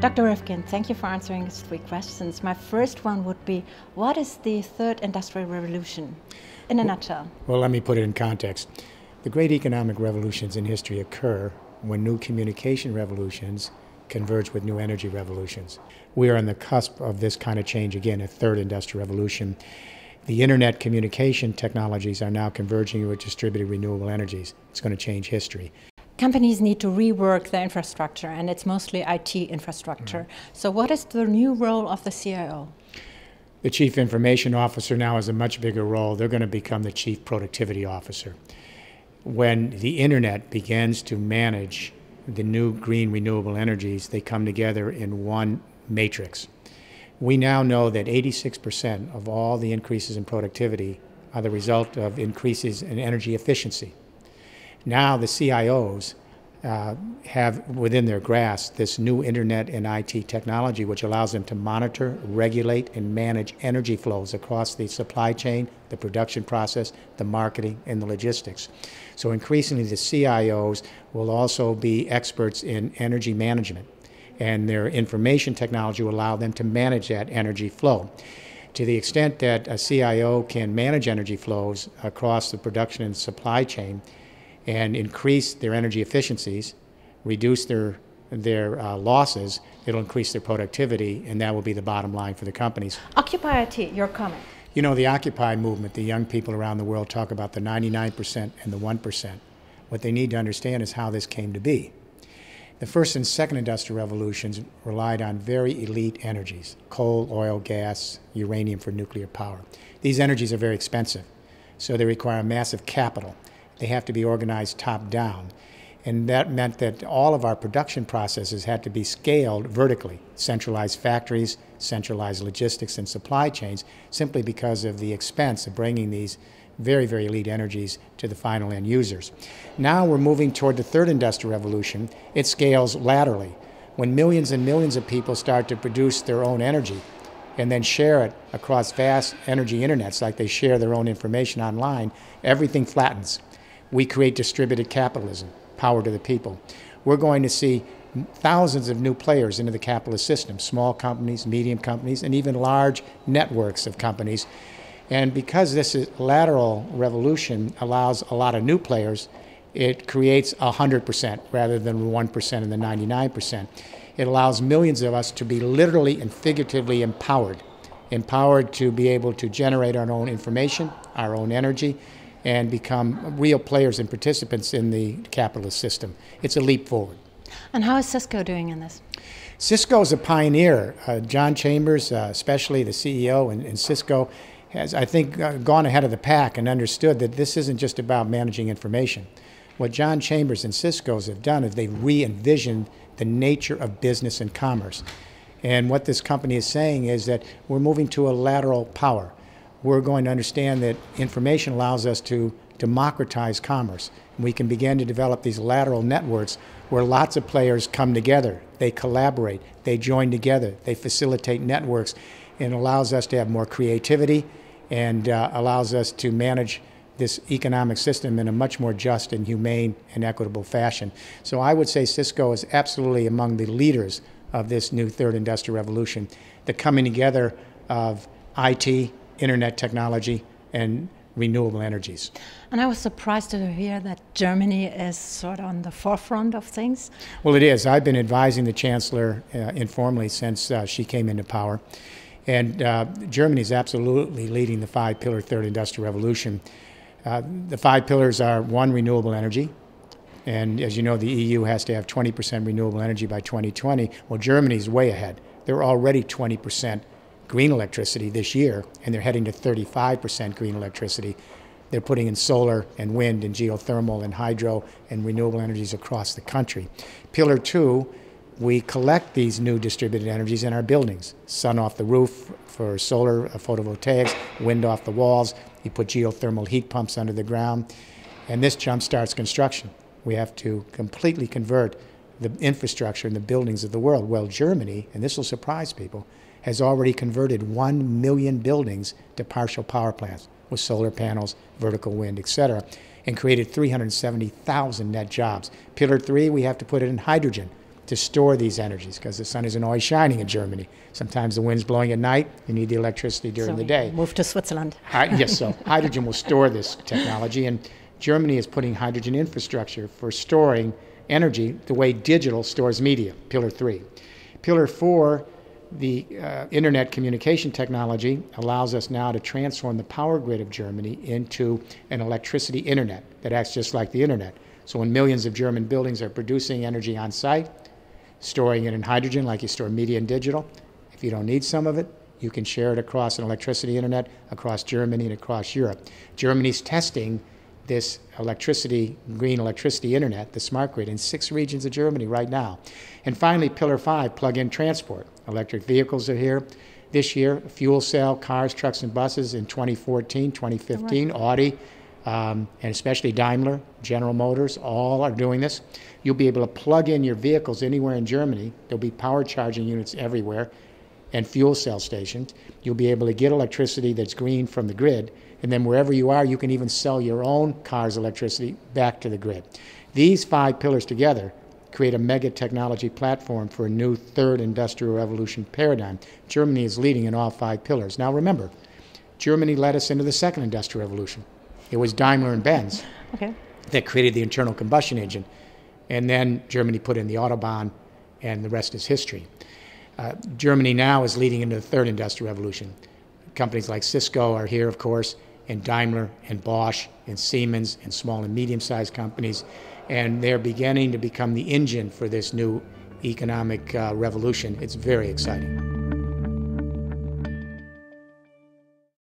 Dr. Rifkin, thank you for answering these 3 questions. My first one would be, what is the third industrial revolution in a nutshell? Well, let me put it in context. The great economic revolutions in history occur when new communication revolutions converge with new energy revolutions. We are on the cusp of this kind of change again, a third industrial revolution. The internet communication technologies are now converging with distributed renewable energies. It's going to change history. Companies need to rework their infrastructure, and it's mostly IT infrastructure. So what is the new role of the CIO? The Chief Information Officer now has a much bigger role. They're going to become the Chief Productivity Officer. When the internet begins to manage the new green renewable energies, they come together in one matrix. We now know that 86% of all the increases in productivity are the result of increases in energy efficiency. Now the CIOs have within their grasp this new internet and IT technology, which allows them to monitor, regulate, and manage energy flows across the supply chain, the production process, the marketing, and the logistics. So increasingly the CIOs will also be experts in energy management, and their information technology will allow them to manage that energy flow. To the extent that a CIO can manage energy flows across the production and supply chain and increase their energy efficiencies, reduce their losses, it'll increase their productivity, and that will be the bottom line for the companies. Occupy IT, your comment. You know, the Occupy movement, the young people around the world talk about the 99% and the 1%. What they need to understand is how this came to be. The first and second industrial revolutions relied on very elite energies: coal, oil, gas, uranium for nuclear power. These energies are very expensive, so they require massive capital. They have to be organized top-down. And that meant that all of our production processes had to be scaled vertically, centralized factories, centralized logistics and supply chains, simply because of the expense of bringing these very, very elite energies to the final end users. Now we're moving toward the third industrial revolution. It scales laterally. When millions and millions of people start to produce their own energy and then share it across vast energy internets like they share their own information online, everything flattens. We create distributed capitalism, power to the people. We're going to see thousands of new players into the capitalist system, small companies, medium companies, and even large networks of companies. And because this lateral revolution allows a lot of new players, it creates 100% rather than 1% and the 99%. It allows millions of us to be literally and figuratively empowered to be able to generate our own information, our own energy, and become real players and participants in the capitalist system. It's a leap forward. And how is CISCO doing in this? CISCO is a pioneer. John Chambers, especially the CEO in CISCO, has, I think, gone ahead of the pack and understood that this isn't just about managing information. What John Chambers and CISCOs have done is they've re-envisioned the nature of business and commerce. And what this company is saying is that we're moving to a lateral power. We're going to understand that information allows us to democratize commerce. We can begin to develop these lateral networks where lots of players come together, they collaborate, they join together, they facilitate networks, and allows us to have more creativity and allows us to manage this economic system in a much more just and humane and equitable fashion. So I would say CISCO is absolutely among the leaders of this new third industrial revolution, the coming together of IT, internet technology, and renewable energies. And I was surprised to hear that Germany is sort of on the forefront of things. Well, it is. I've been advising the Chancellor informally since she came into power. And Germany is absolutely leading the 5-pillar third industrial revolution. The 5 pillars are: 1, renewable energy. And as you know, the EU has to have 20% renewable energy by 2020. Well, Germany's way ahead. They're already 20% green electricity this year, and they're heading to 35% green electricity. They're putting in solar and wind and geothermal and hydro and renewable energies across the country. Pillar 2, we collect these new distributed energies in our buildings. Sun off the roof for solar photovoltaics, wind off the walls. You put geothermal heat pumps under the ground, and this jumpstarts construction. We have to completely convert the infrastructure and the buildings of the world. Well, Germany, and this will surprise people, has already converted 1 million buildings to partial power plants with solar panels, vertical wind, etc., and created 370,000 net jobs. Pillar 3, we have to put it in hydrogen. to store these energies because the sun isn't always shining in Germany. Sometimes the wind's blowing at night. You need the electricity during the day. Move to Switzerland. Yes, so hydrogen will store this technology, and Germany is putting hydrogen infrastructure for storing energy the way digital stores media, Pillar 3. Pillar 4, the internet communication technology allows us now to transform the power grid of Germany into an electricity internet that acts just like the internet. So when millions of German buildings are producing energy on site, storing it in hydrogen like you store media and digital, if you don't need some of it, you can share it across an electricity internet across Germany and across Europe. Germany's testing this green electricity internet, the smart grid, in 6 regions of Germany right now. And finally, Pillar 5, plug-in transport. Electric vehicles are here. This year, fuel cell cars, trucks, and buses in 2014, 2015, right. Audi, and especially Daimler, General Motors, all are doing this. You'll be able to plug in your vehicles anywhere in Germany. There'll be power charging units everywhere and fuel cell stations. You'll be able to get electricity that's green from the grid, and then wherever you are, you can even sell your own car's electricity back to the grid. These 5 pillars together create a mega technology platform for a new third industrial revolution paradigm. Germany is leading in all 5 pillars. Now remember, Germany led us into the second industrial revolution. It was Daimler and Benz that created the internal combustion engine. And then Germany put in the Autobahn, and the rest is history. Germany now is leading into the third industrial revolution. Companies like CISCO are here, of course, and Daimler and Bosch and Siemens and small and medium-sized companies. And they're beginning to become the engine for this new economic revolution. It's very exciting.